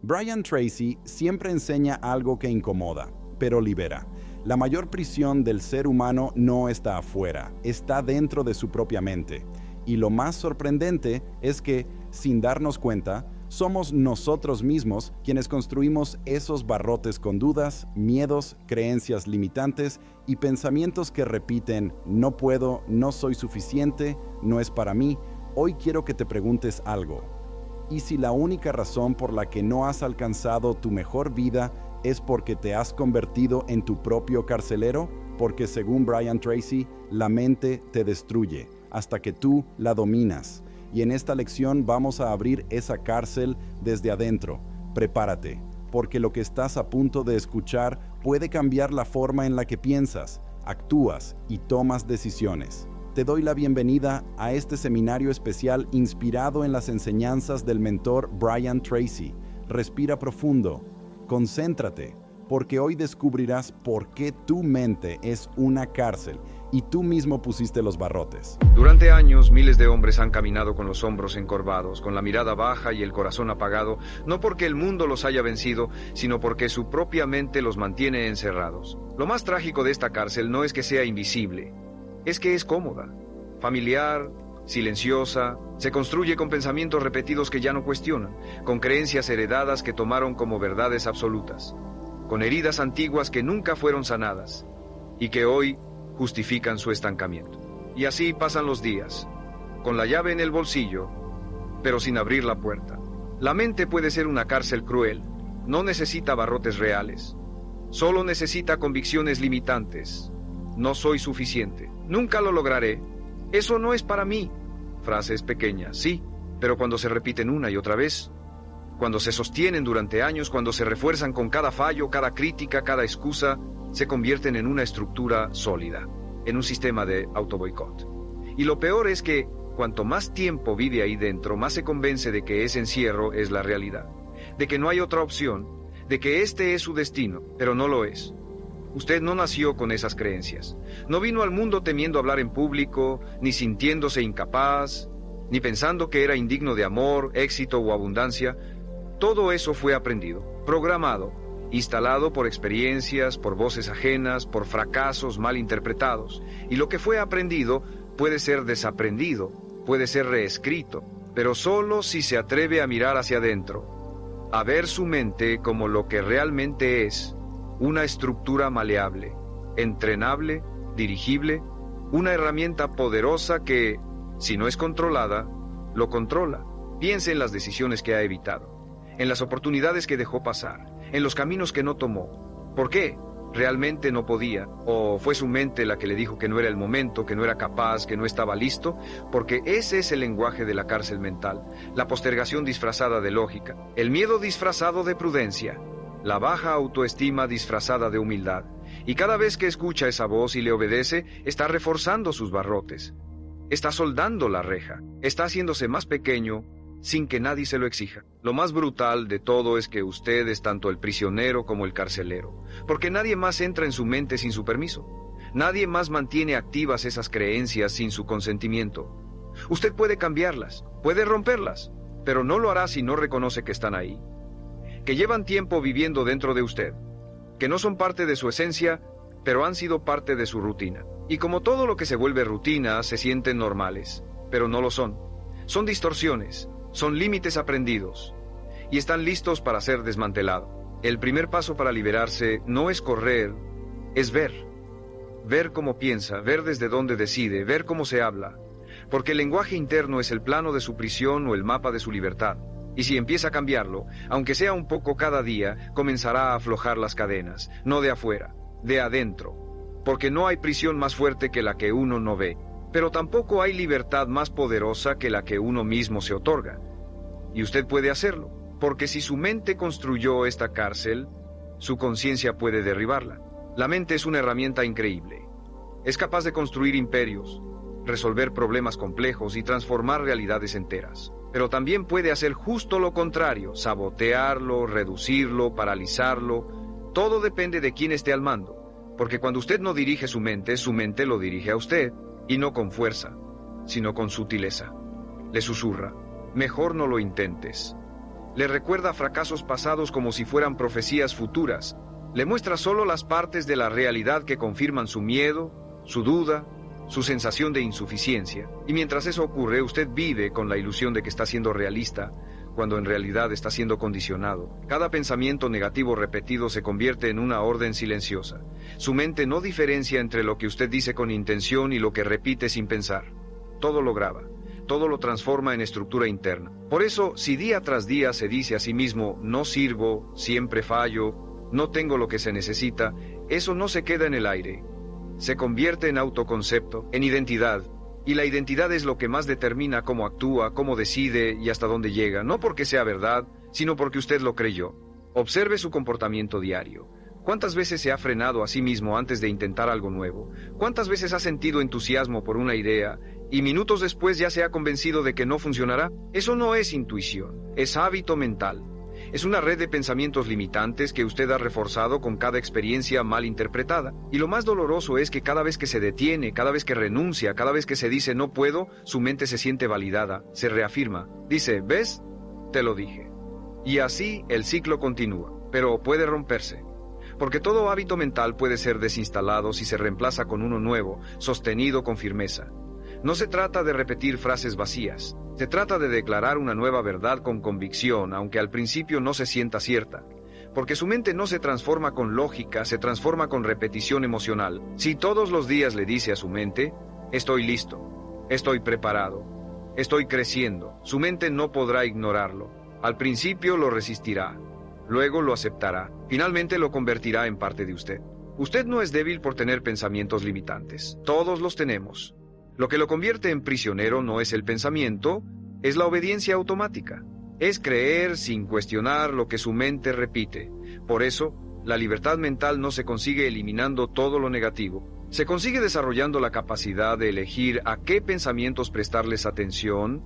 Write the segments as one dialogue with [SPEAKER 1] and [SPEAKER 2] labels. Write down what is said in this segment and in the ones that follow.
[SPEAKER 1] Brian Tracy siempre enseña algo que incomoda, pero libera. La mayor prisión del ser humano no está afuera, está dentro de su propia mente. Y lo más sorprendente es que, sin darnos cuenta, somos nosotros mismos quienes construimos esos barrotes con dudas, miedos, creencias limitantes y pensamientos que repiten: no puedo, no soy suficiente, no es para mí. Hoy quiero que te preguntes algo. ¿Y si la única razón por la que no has alcanzado tu mejor vida es porque te has convertido en tu propio carcelero? Porque según Brian Tracy, la mente te destruye hasta que tú la dominas. Y en esta lección vamos a abrir esa cárcel desde adentro. Prepárate, porque lo que estás a punto de escuchar puede cambiar la forma en la que piensas, actúas y tomas decisiones. Te doy la bienvenida a este seminario especial inspirado en las enseñanzas del mentor Brian Tracy. Respira profundo, concéntrate, porque hoy descubrirás por qué tu mente es una cárcel y tú mismo pusiste los barrotes.
[SPEAKER 2] Durante años, miles de hombres han caminado con los hombros encorvados, con la mirada baja y el corazón apagado, no porque el mundo los haya vencido, sino porque su propia mente los mantiene encerrados. Lo más trágico de esta cárcel no es que sea invisible, es que es cómoda, familiar, silenciosa, se construye con pensamientos repetidos que ya no cuestionan, con creencias heredadas que tomaron como verdades absolutas, con heridas antiguas que nunca fueron sanadas y que hoy justifican su estancamiento. Y así pasan los días, con la llave en el bolsillo, pero sin abrir la puerta. La mente puede ser una cárcel cruel, no necesita barrotes reales, solo necesita convicciones limitantes. No soy suficiente, nunca lo lograré, eso no es para mí. Frases pequeñas, sí, pero cuando se repiten una y otra vez, cuando se sostienen durante años, cuando se refuerzan con cada fallo, cada crítica, cada excusa, se convierten en una estructura sólida, en un sistema de autoboicot. Y lo peor es que, cuanto más tiempo vive ahí dentro, más se convence de que ese encierro es la realidad, de que no hay otra opción, de que este es su destino, pero no lo es. Usted no nació con esas creencias, no vino al mundo temiendo hablar en público, ni sintiéndose incapaz, ni pensando que era indigno de amor, éxito o abundancia. Todo eso fue aprendido, programado, instalado por experiencias, por voces ajenas, por fracasos mal interpretados. Y lo que fue aprendido puede ser desaprendido, puede ser reescrito, pero solo si se atreve a mirar hacia adentro, a ver su mente como lo que realmente es, una estructura maleable, entrenable, dirigible, una herramienta poderosa que, si no es controlada, lo controla. Piense en las decisiones que ha evitado, en las oportunidades que dejó pasar, en los caminos que no tomó. ¿Por qué? ¿Realmente no podía? ¿O fue su mente la que le dijo que no era el momento, que no era capaz, que no estaba listo? Porque ese es el lenguaje de la cárcel mental, la postergación disfrazada de lógica, el miedo disfrazado de prudencia, la baja autoestima disfrazada de humildad. Y cada vez que escucha esa voz y le obedece, está reforzando sus barrotes, está soldando la reja, está haciéndose más pequeño sin que nadie se lo exija. Lo más brutal de todo es que usted es tanto el prisionero como el carcelero, porque nadie más entra en su mente sin su permiso. Nadie más mantiene activas esas creencias sin su consentimiento. Usted puede cambiarlas, puede romperlas, pero no lo hará si no reconoce que están ahí, que llevan tiempo viviendo dentro de usted, que no son parte de su esencia, pero han sido parte de su rutina. Y como todo lo que se vuelve rutina, se sienten normales, pero no lo son. Son distorsiones, son límites aprendidos, y están listos para ser desmantelados. El primer paso para liberarse no es correr, es ver. Ver cómo piensa, ver desde dónde decide, ver cómo se habla. Porque el lenguaje interno es el plano de su prisión o el mapa de su libertad. Y si empieza a cambiarlo, aunque sea un poco cada día, comenzará a aflojar las cadenas, no de afuera, de adentro. Porque no hay prisión más fuerte que la que uno no ve, pero tampoco hay libertad más poderosa que la que uno mismo se otorga. Y usted puede hacerlo, porque si su mente construyó esta cárcel, su conciencia puede derribarla. La mente es una herramienta increíble. Es capaz de construir imperios, resolver problemas complejos y transformar realidades enteras. Pero también puede hacer justo lo contrario, sabotearlo, reducirlo, paralizarlo. Todo depende de quién esté al mando, porque cuando usted no dirige su mente lo dirige a usted, y no con fuerza, sino con sutileza. Le susurra: mejor no lo intentes. Le recuerda fracasos pasados como si fueran profecías futuras. Le muestra solo las partes de la realidad que confirman su miedo, su duda, su sensación de insuficiencia. Y mientras eso ocurre, usted vive con la ilusión de que está siendo realista, cuando en realidad está siendo condicionado. Cada pensamiento negativo repetido se convierte en una orden silenciosa. Su mente no diferencia entre lo que usted dice con intención y lo que repite sin pensar. Todo lo graba, todo lo transforma en estructura interna. Por eso, si día tras día se dice a sí mismo, no sirvo, siempre fallo, no tengo lo que se necesita, eso no se queda en el aire. Se convierte en autoconcepto, en identidad. Y la identidad es lo que más determina cómo actúa, cómo decide y hasta dónde llega, no porque sea verdad, sino porque usted lo creyó. Observe su comportamiento diario. ¿Cuántas veces se ha frenado a sí mismo antes de intentar algo nuevo? ¿Cuántas veces ha sentido entusiasmo por una idea y minutos después ya se ha convencido de que no funcionará? Eso no es intuición, es hábito mental. Es una red de pensamientos limitantes que usted ha reforzado con cada experiencia mal interpretada. Y lo más doloroso es que cada vez que se detiene, cada vez que renuncia, cada vez que se dice no puedo, su mente se siente validada, se reafirma. Dice, ¿ves? Te lo dije. Y así el ciclo continúa, pero puede romperse. Porque todo hábito mental puede ser desinstalado si se reemplaza con uno nuevo, sostenido con firmeza. No se trata de repetir frases vacías. Se trata de declarar una nueva verdad con convicción, aunque al principio no se sienta cierta. Porque su mente no se transforma con lógica, se transforma con repetición emocional. Si todos los días le dice a su mente, estoy listo, estoy preparado, estoy creciendo, su mente no podrá ignorarlo. Al principio lo resistirá, luego lo aceptará, finalmente lo convertirá en parte de usted. Usted no es débil por tener pensamientos limitantes, todos los tenemos. Lo que lo convierte en prisionero no es el pensamiento, es la obediencia automática. Es creer sin cuestionar lo que su mente repite. Por eso, la libertad mental no se consigue eliminando todo lo negativo. Se consigue desarrollando la capacidad de elegir a qué pensamientos prestarles atención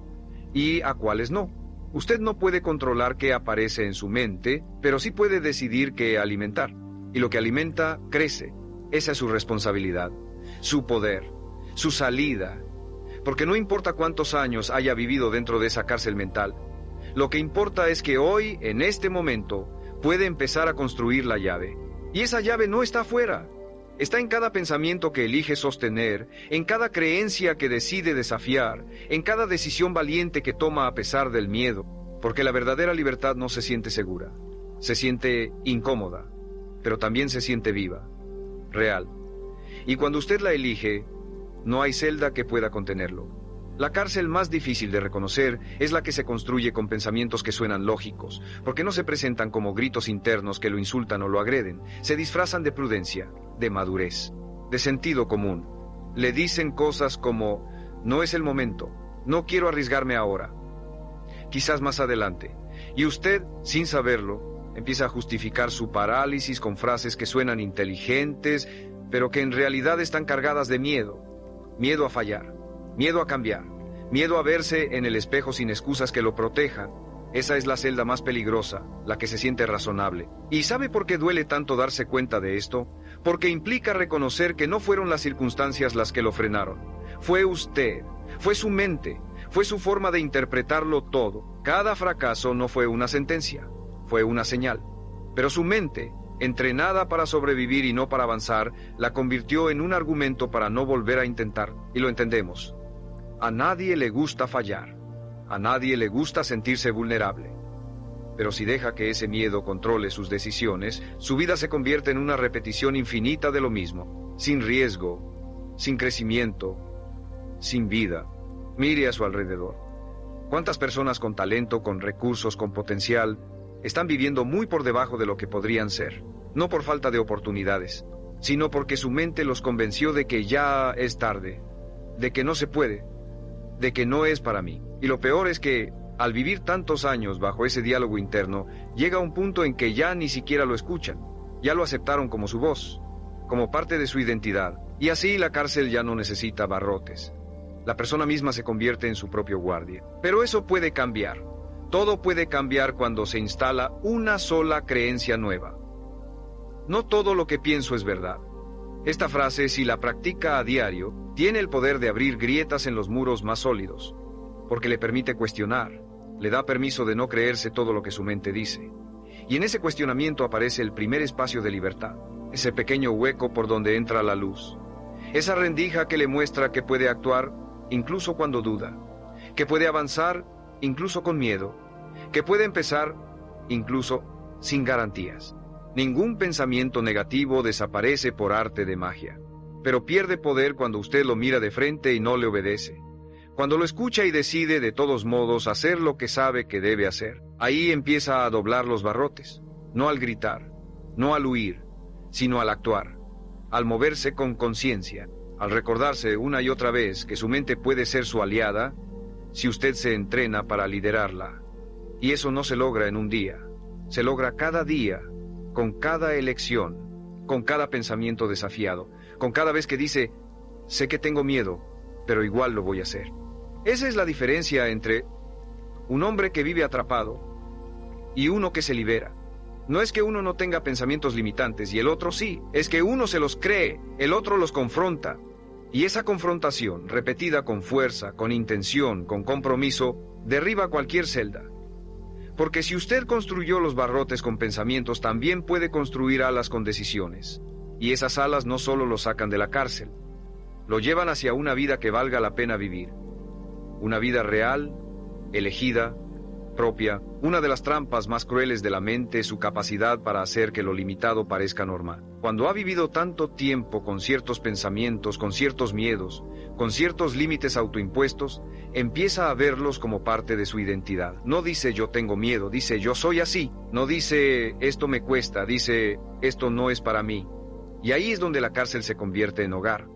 [SPEAKER 2] y a cuáles no. Usted no puede controlar qué aparece en su mente, pero sí puede decidir qué alimentar. Y lo que alimenta, crece. Esa es su responsabilidad, su poder, su salida, porque no importa cuántos años haya vivido dentro de esa cárcel mental, lo que importa es que hoy, en este momento, puede empezar a construir la llave. Y esa llave no está afuera, está en cada pensamiento que elige sostener, en cada creencia que decide desafiar, en cada decisión valiente que toma a pesar del miedo, porque la verdadera libertad no se siente segura, se siente incómoda, pero también se siente viva, real. Y cuando usted la elige, no hay celda que pueda contenerlo. La cárcel más difícil de reconocer es la que se construye con pensamientos que suenan lógicos, porque no se presentan como gritos internos que lo insultan o lo agreden. Se disfrazan de prudencia, de madurez, de sentido común. Le dicen cosas como, no es el momento, no quiero arriesgarme ahora, quizás más adelante. Y usted, sin saberlo, empieza a justificar su parálisis con frases que suenan inteligentes, pero que en realidad están cargadas de miedo. Miedo a fallar, miedo a cambiar, miedo a verse en el espejo sin excusas que lo protejan. Esa es la celda más peligrosa, la que se siente razonable. ¿Y sabe por qué duele tanto darse cuenta de esto? Porque implica reconocer que no fueron las circunstancias las que lo frenaron. Fue usted, fue su mente, fue su forma de interpretarlo todo. Cada fracaso no fue una sentencia, fue una señal. Pero su mente, entrenada para sobrevivir y no para avanzar, la convirtió en un argumento para no volver a intentar. Y lo entendemos. A nadie le gusta fallar. A nadie le gusta sentirse vulnerable. Pero si deja que ese miedo controle sus decisiones, su vida se convierte en una repetición infinita de lo mismo. Sin riesgo, sin crecimiento, sin vida. Mire a su alrededor. ¿Cuántas personas con talento, con recursos, con potencial, están viviendo muy por debajo de lo que podrían ser? No por falta de oportunidades, sino porque su mente los convenció de que ya es tarde, de que no se puede, de que no es para mí. Y lo peor es que, al vivir tantos años bajo ese diálogo interno, llega un punto en que ya ni siquiera lo escuchan, ya lo aceptaron como su voz, como parte de su identidad. Y así la cárcel ya no necesita barrotes. La persona misma se convierte en su propio guardia. Pero eso puede cambiar. Todo puede cambiar cuando se instala una sola creencia nueva. No todo lo que pienso es verdad. Esta frase, si la practica a diario, tiene el poder de abrir grietas en los muros más sólidos, porque le permite cuestionar, le da permiso de no creerse todo lo que su mente dice. Y en ese cuestionamiento aparece el primer espacio de libertad, ese pequeño hueco por donde entra la luz. Esa rendija que le muestra que puede actuar incluso cuando duda, que puede avanzar incluso con miedo, que puede empezar incluso sin garantías. Ningún pensamiento negativo desaparece por arte de magia, pero pierde poder cuando usted lo mira de frente y no le obedece. Cuando lo escucha y decide de todos modos hacer lo que sabe que debe hacer, ahí empieza a doblar los barrotes, no al gritar, no al huir, sino al actuar, al moverse con conciencia, al recordarse una y otra vez que su mente puede ser su aliada si usted se entrena para liderarla. Y eso no se logra en un día, se logra cada día, con cada elección, con cada pensamiento desafiado, con cada vez que dice, sé que tengo miedo, pero igual lo voy a hacer. Esa es la diferencia entre un hombre que vive atrapado y uno que se libera. No es que uno no tenga pensamientos limitantes y el otro sí, es que uno se los cree, el otro los confronta. Y esa confrontación, repetida con fuerza, con intención, con compromiso, derriba cualquier celda. Porque si usted construyó los barrotes con pensamientos, también puede construir alas con decisiones. Y esas alas no solo lo sacan de la cárcel, lo llevan hacia una vida que valga la pena vivir. Una vida real, elegida, propia. Una de las trampas más crueles de la mente es su capacidad para hacer que lo limitado parezca normal. Cuando ha vivido tanto tiempo con ciertos pensamientos, con ciertos miedos, con ciertos límites autoimpuestos, empieza a verlos como parte de su identidad. No dice yo tengo miedo, dice yo soy así. No dice esto me cuesta, dice esto no es para mí. Y ahí es donde la cárcel se convierte en hogar.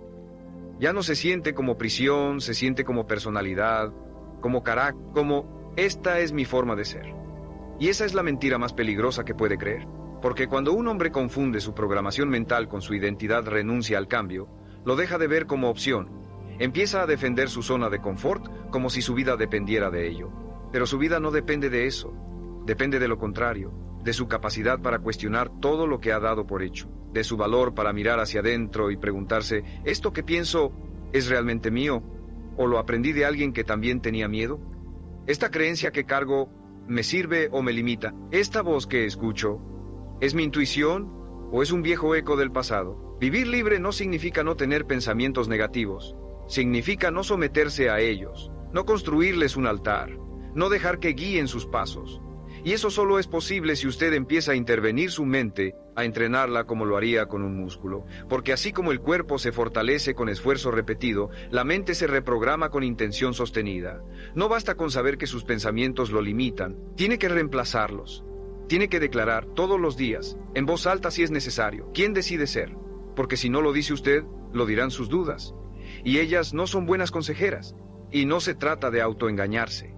[SPEAKER 2] Ya no se siente como prisión, se siente como personalidad, como carácter, como esta es mi forma de ser. Y esa es la mentira más peligrosa que puede creer. Porque cuando un hombre confunde su programación mental con su identidad, renuncia al cambio, lo deja de ver como opción. Empieza a defender su zona de confort como si su vida dependiera de ello. Pero su vida no depende de eso. Depende de lo contrario, de su capacidad para cuestionar todo lo que ha dado por hecho, de su valor para mirar hacia adentro y preguntarse, ¿esto que pienso es realmente mío? ¿O lo aprendí de alguien que también tenía miedo? ¿Esta creencia que cargo me sirve o me limita? ¿Esta voz que escucho es mi intuición o es un viejo eco del pasado? Vivir libre no significa no tener pensamientos negativos, significa no someterse a ellos, no construirles un altar, no dejar que guíen sus pasos. Y eso solo es posible si usted empieza a intervenir su mente, a entrenarla como lo haría con un músculo. Porque así como el cuerpo se fortalece con esfuerzo repetido, la mente se reprograma con intención sostenida. No basta con saber que sus pensamientos lo limitan, tiene que reemplazarlos. Tiene que declarar todos los días, en voz alta si es necesario, quién decide ser. Porque si no lo dice usted, lo dirán sus dudas. Y ellas no son buenas consejeras. Y no se trata de autoengañarse.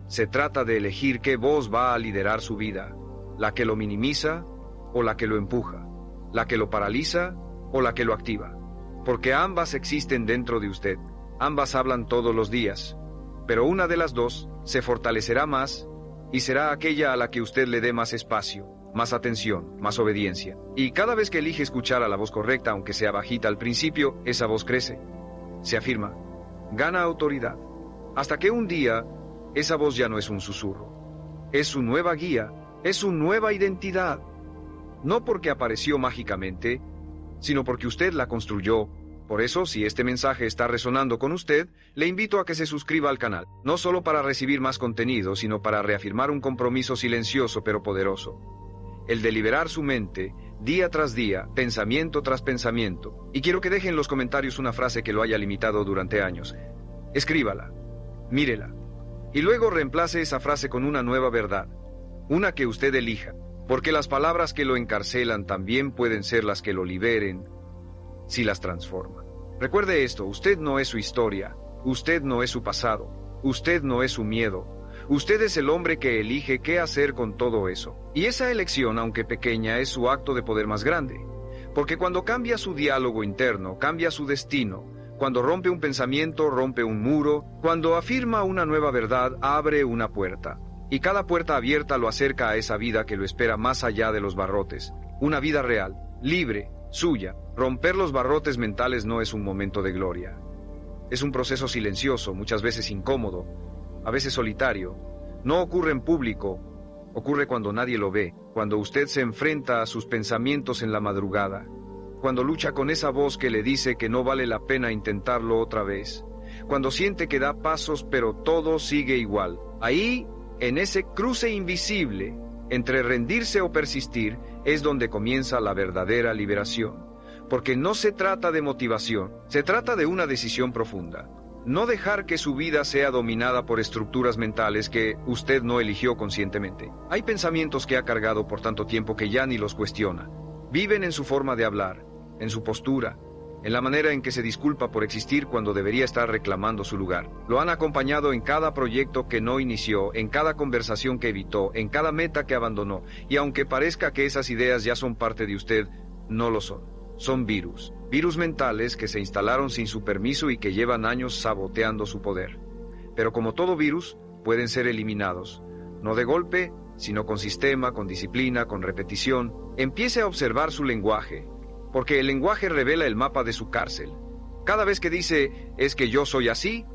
[SPEAKER 2] Se trata de elegir qué voz va a liderar su vida, la que lo minimiza o la que lo empuja, la que lo paraliza o la que lo activa. Porque ambas existen dentro de usted, ambas hablan todos los días, pero una de las dos se fortalecerá más y será aquella a la que usted le dé más espacio, más atención, más obediencia. Y cada vez que elige escuchar a la voz correcta, aunque sea bajita al principio, esa voz crece, se afirma, gana autoridad, hasta que un día esa voz ya no es un susurro, es su nueva guía, es su nueva identidad. No porque apareció mágicamente, sino porque usted la construyó. Por eso, si este mensaje está resonando con usted, le invito a que se suscriba al canal, no solo para recibir más contenido, sino para reafirmar un compromiso silencioso pero poderoso. El de liberar su mente, día tras día, pensamiento tras pensamiento. Y quiero que deje en los comentarios una frase que lo haya limitado durante años. Escríbala, mírela. Y luego reemplace esa frase con una nueva verdad, una que usted elija, porque las palabras que lo encarcelan también pueden ser las que lo liberen si las transforma. Recuerde esto, usted no es su historia, usted no es su pasado, usted no es su miedo, usted es el hombre que elige qué hacer con todo eso. Y esa elección, aunque pequeña, es su acto de poder más grande, porque cuando cambia su diálogo interno, cambia su destino. Cuando rompe un pensamiento, rompe un muro. Cuando afirma una nueva verdad, abre una puerta. Y cada puerta abierta lo acerca a esa vida que lo espera más allá de los barrotes. Una vida real, libre, suya. Romper los barrotes mentales no es un momento de gloria. Es un proceso silencioso, muchas veces incómodo, a veces solitario. No ocurre en público, ocurre cuando nadie lo ve, cuando usted se enfrenta a sus pensamientos en la madrugada, cuando lucha con esa voz que le dice que no vale la pena intentarlo otra vez, cuando siente que da pasos pero todo sigue igual. Ahí, en ese cruce invisible entre rendirse o persistir, es donde comienza la verdadera liberación. Porque no se trata de motivación, se trata de una decisión profunda. No dejar que su vida sea dominada por estructuras mentales que usted no eligió conscientemente. Hay pensamientos que ha cargado por tanto tiempo que ya ni los cuestiona. Viven en su forma de hablar, en su postura, en la manera en que se disculpa por existir cuando debería estar reclamando su lugar. Lo han acompañado en cada proyecto que no inició, en cada conversación que evitó, en cada meta que abandonó. Y aunque parezca que esas ideas ya son parte de usted, no lo son. Son virus mentales que se instalaron sin su permiso y que llevan años saboteando su poder. Pero como todo virus, pueden ser eliminados. No de golpe, sino con sistema, con disciplina, con repetición. Empiece a observar su lenguaje, porque el lenguaje revela el mapa de su cárcel. Cada vez que dice, es que yo soy así,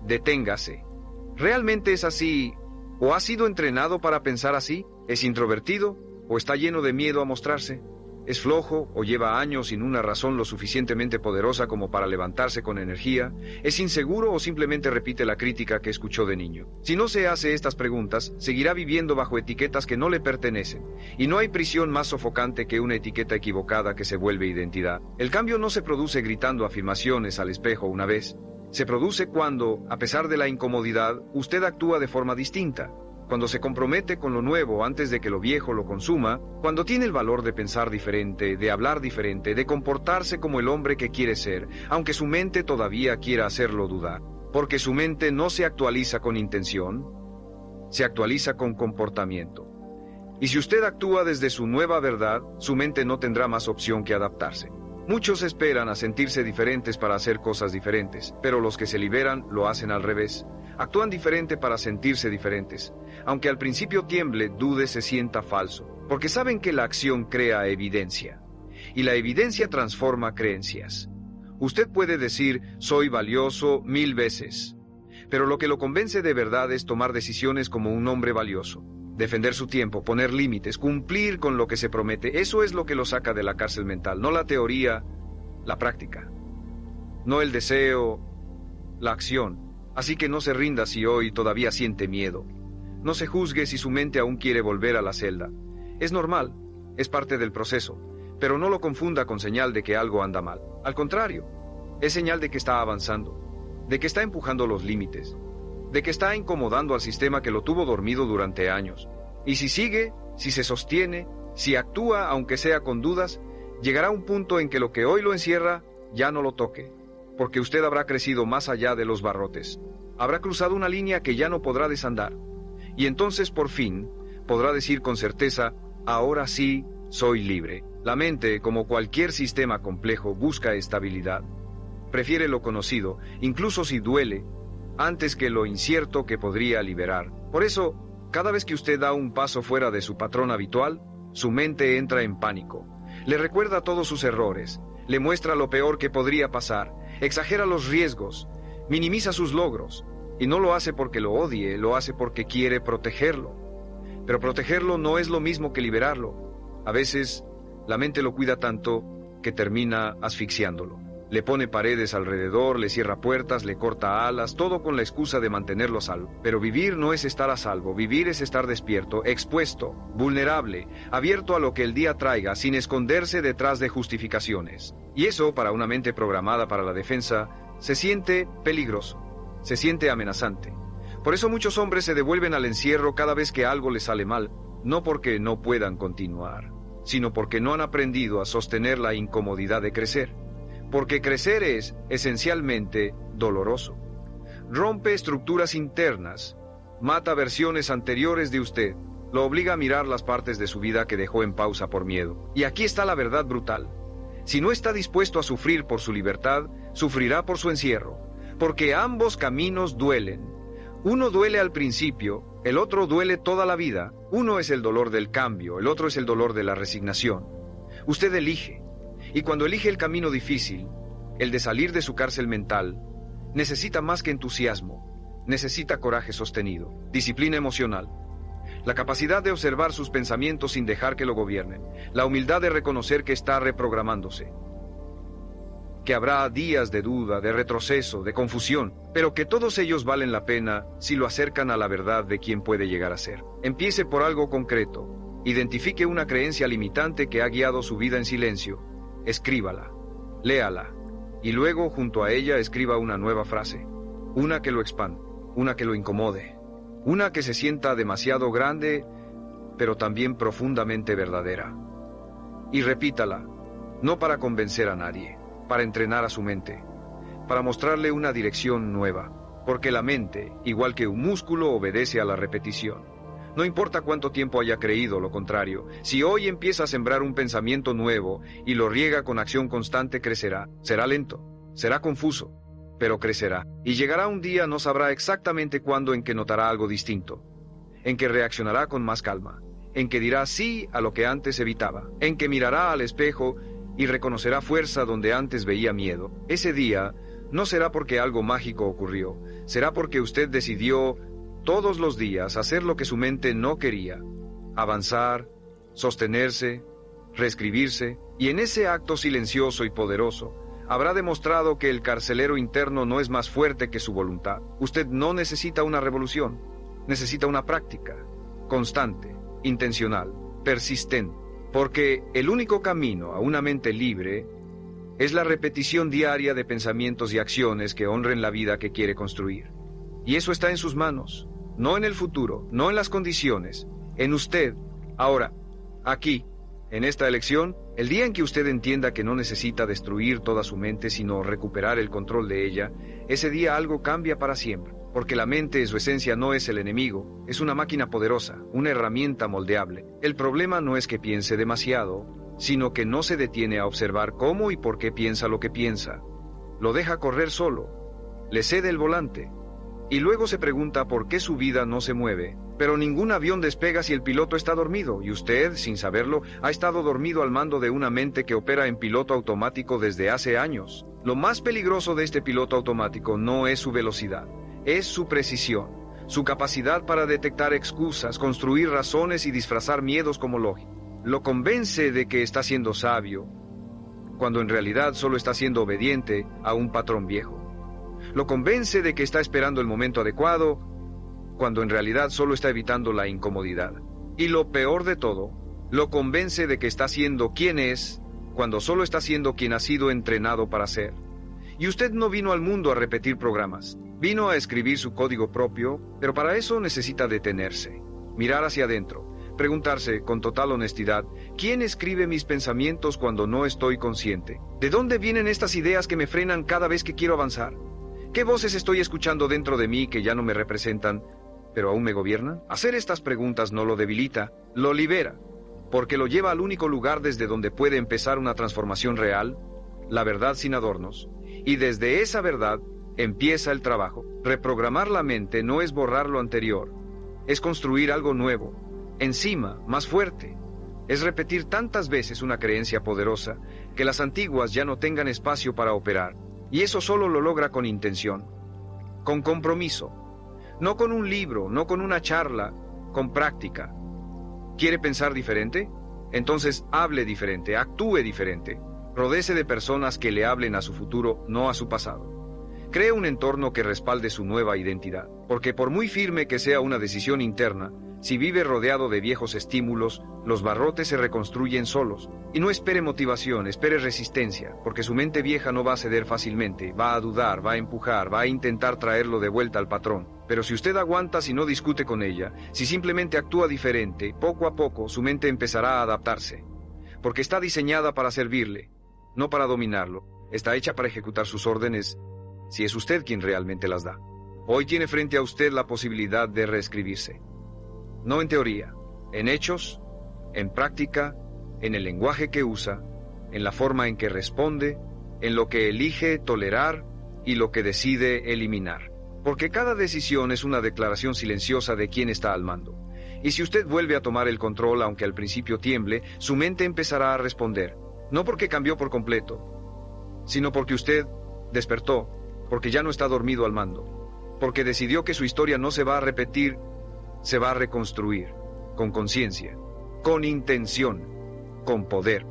[SPEAKER 2] deténgase. ¿Realmente es así? ¿O ha sido entrenado para pensar así? ¿Es introvertido? ¿O está lleno de miedo a mostrarse? ¿Es flojo o lleva años sin una razón lo suficientemente poderosa como para levantarse con energía? ¿Es inseguro o simplemente repite la crítica que escuchó de niño? Si no se hace estas preguntas, seguirá viviendo bajo etiquetas que no le pertenecen. Y no hay prisión más sofocante que una etiqueta equivocada que se vuelve identidad. El cambio no se produce gritando afirmaciones al espejo una vez. Se produce cuando, a pesar de la incomodidad, usted actúa de forma distinta. Cuando se compromete con lo nuevo antes de que lo viejo lo consuma, cuando tiene el valor de pensar diferente, de hablar diferente, de comportarse como el hombre que quiere ser, aunque su mente todavía quiera hacerlo dudar. Porque su mente no se actualiza con intención, se actualiza con comportamiento. Y si usted actúa desde su nueva verdad, su mente no tendrá más opción que adaptarse. Muchos esperan a sentirse diferentes para hacer cosas diferentes, pero los que se liberan lo hacen al revés. Actúan diferente para sentirse diferentes. Aunque al principio tiemble, dude, se sienta falso, porque saben que la acción crea evidencia, y la evidencia transforma creencias. Usted puede decir, soy valioso 1000 veces, pero lo que lo convence de verdad es tomar decisiones como un hombre valioso. Defender su tiempo, poner límites, cumplir con lo que se promete, eso es lo que lo saca de la cárcel mental, no la teoría, la práctica. No el deseo, la acción. Así que no se rinda si hoy todavía siente miedo. No se juzgue si su mente aún quiere volver a la celda. Es normal, es parte del proceso, pero no lo confunda con señal de que algo anda mal. Al contrario, es señal de que está avanzando, de que está empujando los límites, de que está incomodando al sistema que lo tuvo dormido durante años. Y si sigue, si se sostiene, si actúa aunque sea con dudas, llegará un punto en que lo que hoy lo encierra ya no lo toque, porque usted habrá crecido más allá de los barrotes, habrá cruzado una línea que ya no podrá desandar, y entonces por fin podrá decir con certeza, ahora sí soy libre. La mente, como cualquier sistema complejo, busca estabilidad. Prefiere lo conocido, incluso si duele, antes que lo incierto que podría liberar. Por eso, cada vez que usted da un paso fuera de su patrón habitual, su mente entra en pánico. Le recuerda todos sus errores, le muestra lo peor que podría pasar, exagera los riesgos, minimiza sus logros, y no lo hace porque lo odie, lo hace porque quiere protegerlo. Pero protegerlo no es lo mismo que liberarlo. A veces, la mente lo cuida tanto que termina asfixiándolo. Le pone paredes alrededor, le cierra puertas, le corta alas, todo con la excusa de mantenerlo a salvo. Pero vivir no es estar a salvo, vivir es estar despierto, expuesto, vulnerable, abierto a lo que el día traiga, sin esconderse detrás de justificaciones. Y eso, para una mente programada para la defensa, se siente peligroso, se siente amenazante. Por eso muchos hombres se devuelven al encierro cada vez que algo les sale mal, no porque no puedan continuar, sino porque no han aprendido a sostener la incomodidad de crecer. Porque crecer es, esencialmente, doloroso. Rompe estructuras internas, mata versiones anteriores de usted, lo obliga a mirar las partes de su vida que dejó en pausa por miedo. Y aquí está la verdad brutal. Si no está dispuesto a sufrir por su libertad, sufrirá por su encierro, porque ambos caminos duelen. Uno duele al principio, el otro duele toda la vida. Uno es el dolor del cambio, el otro es el dolor de la resignación. Usted elige. Y cuando elige el camino difícil, el de salir de su cárcel mental, necesita más que entusiasmo, necesita coraje sostenido, disciplina emocional, la capacidad de observar sus pensamientos sin dejar que lo gobiernen, la humildad de reconocer que está reprogramándose, que habrá días de duda, de retroceso, de confusión, pero que todos ellos valen la pena si lo acercan a la verdad de quién puede llegar a ser. Empiece por algo concreto, identifique una creencia limitante que ha guiado su vida en silencio, escríbala, léala, y luego junto a ella escriba una nueva frase, una que lo expanda, una que lo incomode, una que se sienta demasiado grande, pero también profundamente verdadera. Y repítala, no para convencer a nadie, para entrenar a su mente, para mostrarle una dirección nueva, porque la mente, igual que un músculo, obedece a la repetición. No importa cuánto tiempo haya creído lo contrario, si hoy empieza a sembrar un pensamiento nuevo y lo riega con acción constante, crecerá. Será lento, será confuso, pero crecerá. Y llegará un día, no sabrá exactamente cuándo, en que notará algo distinto, en que reaccionará con más calma, en que dirá sí a lo que antes evitaba, en que mirará al espejo y reconocerá fuerza donde antes veía miedo. Ese día no será porque algo mágico ocurrió, será porque usted decidió todos los días hacer lo que su mente no quería, avanzar, sostenerse, reescribirse, y en ese acto silencioso y poderoso habrá demostrado que el carcelero interno no es más fuerte que su voluntad. Usted no necesita una revolución, necesita una práctica constante, intencional, persistente, porque el único camino a una mente libre es la repetición diaria de pensamientos y acciones que honren la vida que quiere construir. Y eso está en sus manos, no en el futuro, no en las condiciones, en usted, ahora, aquí, en esta elección. El día en que usted entienda que no necesita destruir toda su mente, sino recuperar el control de ella, ese día algo cambia para siempre, porque la mente en su esencia no es el enemigo, es una máquina poderosa, una herramienta moldeable. El problema no es que piense demasiado, sino que no se detiene a observar cómo y por qué piensa lo que piensa. Lo deja correr solo, le cede el volante, y luego se pregunta por qué su vida no se mueve. Pero ningún avión despega si el piloto está dormido, y usted, sin saberlo, ha estado dormido al mando de una mente que opera en piloto automático desde hace años. Lo más peligroso de este piloto automático no es su velocidad, es su precisión, su capacidad para detectar excusas, construir razones y disfrazar miedos como lógica. Lo convence de que está siendo sabio, cuando en realidad solo está siendo obediente a un patrón viejo. Lo convence de que está esperando el momento adecuado, cuando en realidad solo está evitando la incomodidad. Y lo peor de todo, lo convence de que está siendo quien es, cuando solo está siendo quien ha sido entrenado para ser. Y usted no vino al mundo a repetir programas, vino a escribir su código propio, pero para eso necesita detenerse, mirar hacia adentro, preguntarse con total honestidad, ¿quién escribe mis pensamientos cuando no estoy consciente? ¿De dónde vienen estas ideas que me frenan cada vez que quiero avanzar? ¿Qué voces estoy escuchando dentro de mí que ya no me representan, pero aún me gobiernan? Hacer estas preguntas no lo debilita, lo libera, porque lo lleva al único lugar desde donde puede empezar una transformación real, la verdad sin adornos, y desde esa verdad empieza el trabajo. Reprogramar la mente no es borrar lo anterior, es construir algo nuevo, encima, más fuerte. Es repetir tantas veces una creencia poderosa que las antiguas ya no tengan espacio para operar. Y eso solo lo logra con intención, con compromiso, no con un libro, no con una charla, con práctica. ¿Quiere pensar diferente? Entonces hable diferente, actúe diferente. Rodéese de personas que le hablen a su futuro, no a su pasado. Cree un entorno que respalde su nueva identidad, porque por muy firme que sea una decisión interna, si vive rodeado de viejos estímulos, los barrotes se reconstruyen solos. Y no espere motivación, espere resistencia, porque su mente vieja no va a ceder fácilmente, va a dudar, va a empujar, va a intentar traerlo de vuelta al patrón. Pero si usted aguanta, si no discute con ella, si simplemente actúa diferente, poco a poco su mente empezará a adaptarse, porque está diseñada para servirle, no para dominarlo. Está hecha para ejecutar sus órdenes, si es usted quien realmente las da. Hoy tiene frente a usted la posibilidad de reescribirse. No en teoría, en hechos, en práctica, en el lenguaje que usa, en la forma en que responde, en lo que elige tolerar y lo que decide eliminar. Porque cada decisión es una declaración silenciosa de quién está al mando. Y si usted vuelve a tomar el control, aunque al principio tiemble, su mente empezará a responder, no porque cambió por completo, sino porque usted despertó, porque ya no está dormido al mando. porque decidió que su historia no se va a repetir, se va a reconstruir, con conciencia, con intención, con poder.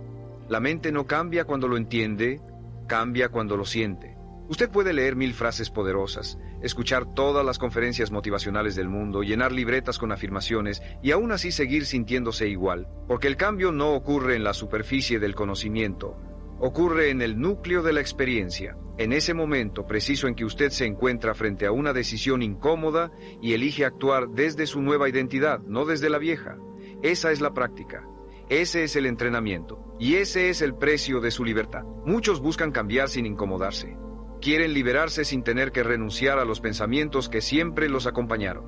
[SPEAKER 2] La mente no cambia cuando lo entiende, cambia cuando lo siente. Usted puede leer 1000 frases poderosas, escuchar todas las conferencias motivacionales del mundo, llenar libretas con afirmaciones y aún así seguir sintiéndose igual, porque el cambio no ocurre en la superficie del conocimiento, ocurre en el núcleo de la experiencia, en ese momento preciso en que usted se encuentra frente a una decisión incómoda y elige actuar desde su nueva identidad, no desde la vieja. Esa es la práctica. Ese es el entrenamiento, y ese es el precio de su libertad. Muchos buscan cambiar sin incomodarse. Quieren liberarse sin tener que renunciar a los pensamientos que siempre los acompañaron.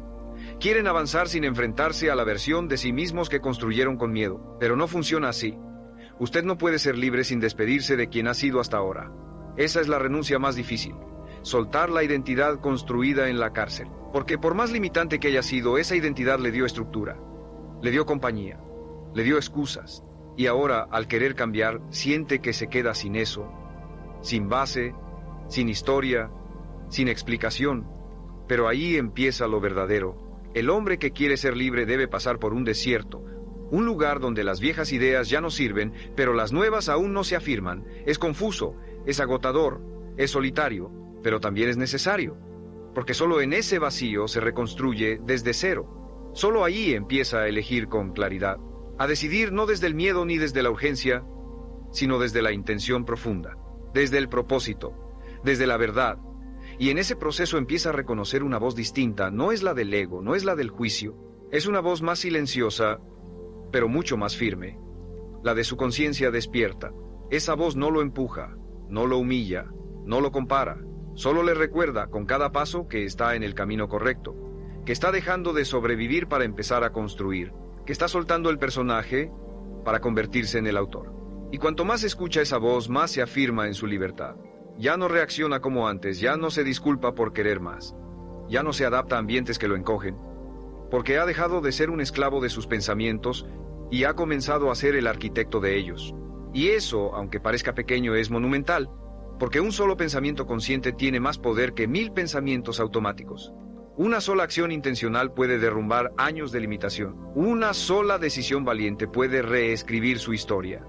[SPEAKER 2] Quieren avanzar sin enfrentarse a la versión de sí mismos que construyeron con miedo, pero no funciona así. Usted no puede ser libre sin despedirse de quien ha sido hasta ahora. Esa es la renuncia más difícil. Soltar la identidad construida en la cárcel. Porque por más limitante que haya sido, esa identidad le dio estructura, le dio compañía, le dio excusas. Y ahora, al querer cambiar, siente que se queda sin eso, sin base, sin historia, sin explicación. Pero ahí empieza lo verdadero. El hombre que quiere ser libre debe pasar por un desierto, un lugar donde las viejas ideas ya no sirven, pero las nuevas aún no se afirman. Es confuso, es agotador, es solitario, pero también es necesario, porque solo en ese vacío se reconstruye desde cero. Solo ahí empieza a elegir con claridad, a decidir no desde el miedo ni desde la urgencia, sino desde la intención profunda, desde el propósito, desde la verdad. Y en ese proceso empieza a reconocer una voz distinta. No es la del ego, no es la del juicio. Es una voz más silenciosa, pero mucho más firme. La de su conciencia despierta. Esa voz no lo empuja, no lo humilla, no lo compara. Solo le recuerda con cada paso que está en el camino correcto, que está dejando de sobrevivir para empezar a construir, que está soltando el personaje para convertirse en el autor. Y cuanto más escucha esa voz, más se afirma en su libertad. Ya no reacciona como antes, ya no se disculpa por querer más, ya no se adapta a ambientes que lo encogen, porque ha dejado de ser un esclavo de sus pensamientos y ha comenzado a ser el arquitecto de ellos. Y eso, aunque parezca pequeño, es monumental, porque un solo pensamiento consciente tiene más poder que 1000 pensamientos automáticos. Una sola acción intencional puede derrumbar años de limitación. Una sola decisión valiente puede reescribir su historia.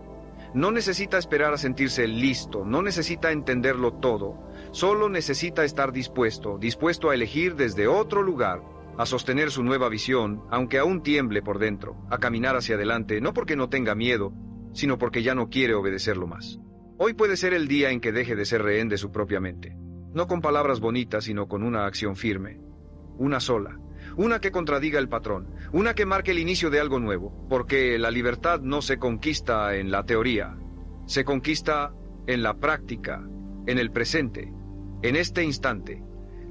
[SPEAKER 2] No necesita esperar a sentirse listo, no necesita entenderlo todo, solo necesita estar dispuesto a elegir desde otro lugar, a sostener su nueva visión, aunque aún tiemble por dentro, a caminar hacia adelante, no porque no tenga miedo, sino porque ya no quiere obedecerlo más. Hoy puede ser el día en que deje de ser rehén de su propia mente, no con palabras bonitas, sino con una acción firme, una sola. Una que contradiga el patrón, una que marque el inicio de algo nuevo, porque la libertad no se conquista en la teoría, se conquista en la práctica, en el presente, en este instante,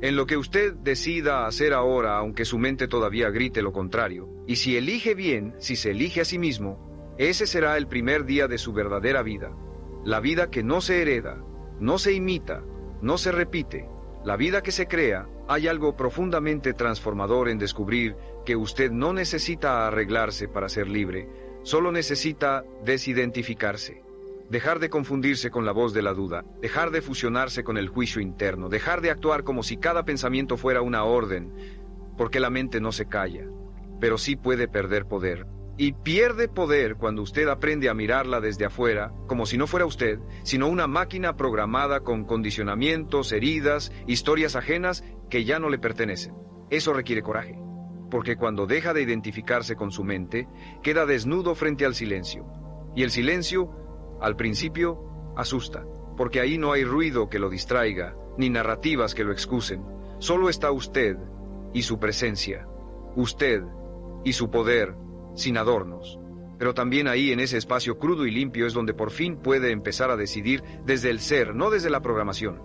[SPEAKER 2] en lo que usted decida hacer ahora, aunque su mente todavía grite lo contrario. Y si elige bien, si se elige a sí mismo, ese será el primer día de su verdadera vida, la vida que no se hereda, no se imita, no se repite, la vida que se crea. Hay algo profundamente transformador en descubrir que usted no necesita arreglarse para ser libre, solo necesita desidentificarse, dejar de confundirse con la voz de la duda, dejar de fusionarse con el juicio interno, dejar de actuar como si cada pensamiento fuera una orden, porque la mente no se calla, pero sí puede perder poder. Y pierde poder cuando usted aprende a mirarla desde afuera, como si no fuera usted, sino una máquina programada con condicionamientos, heridas, historias ajenas que ya no le pertenecen. Eso requiere coraje, porque cuando deja de identificarse con su mente, queda desnudo frente al silencio. Y el silencio, al principio, asusta, porque ahí no hay ruido que lo distraiga, ni narrativas que lo excusen. Solo está usted y su presencia, usted y su poder, sin adornos. Pero también ahí, en ese espacio crudo y limpio, es donde por fin puede empezar a decidir desde el ser, no desde la programación,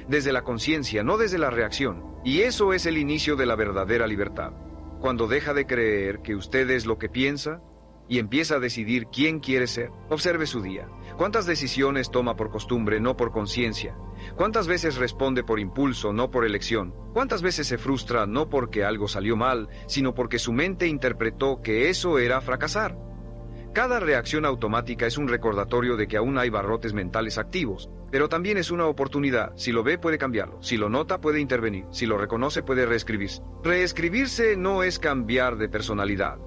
[SPEAKER 2] desde la conciencia, no desde la reacción. Y eso es el inicio de la verdadera libertad, cuando deja de creer que usted es lo que piensa y empieza a decidir quién quiere ser. Observe su día. ¿Cuántas decisiones toma por costumbre, no por conciencia? ¿Cuántas veces responde por impulso, no por elección? ¿Cuántas veces se frustra no porque algo salió mal, sino porque su mente interpretó que eso era fracasar? Cada reacción automática es un recordatorio de que aún hay barrotes mentales activos, pero también es una oportunidad. Si lo ve, puede cambiarlo. Si lo nota, puede intervenir. Si lo reconoce, puede reescribirse. Reescribirse no es cambiar de personalidad.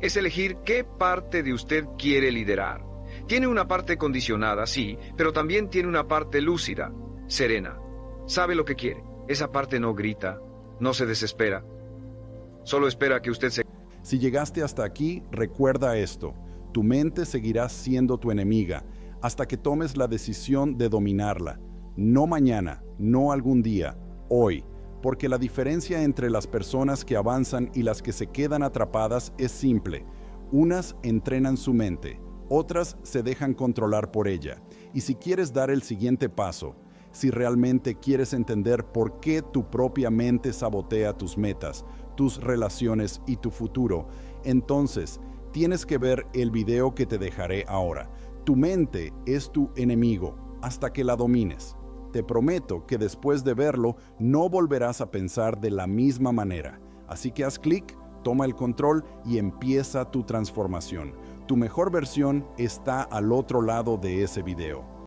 [SPEAKER 2] Es elegir qué parte de usted quiere liderar. Tiene una parte condicionada, sí, pero también tiene una parte lúcida, serena. Sabe lo que quiere. Esa parte no grita, no se desespera. Solo espera que usted se...
[SPEAKER 1] Si llegaste hasta aquí, recuerda esto. Tu mente seguirá siendo tu enemiga hasta que tomes la decisión de dominarla. No mañana, no algún día, hoy. Porque la diferencia entre las personas que avanzan y las que se quedan atrapadas es simple. Unas entrenan su mente, otras se dejan controlar por ella. Y si quieres dar el siguiente paso, si realmente quieres entender por qué tu propia mente sabotea tus metas, tus relaciones y tu futuro, entonces tienes que ver el video que te dejaré ahora. Tu mente es tu enemigo hasta que la domines. Te prometo que después de verlo no volverás a pensar de la misma manera. Así que haz clic, toma el control y empieza tu transformación. Tu mejor versión está al otro lado de ese video.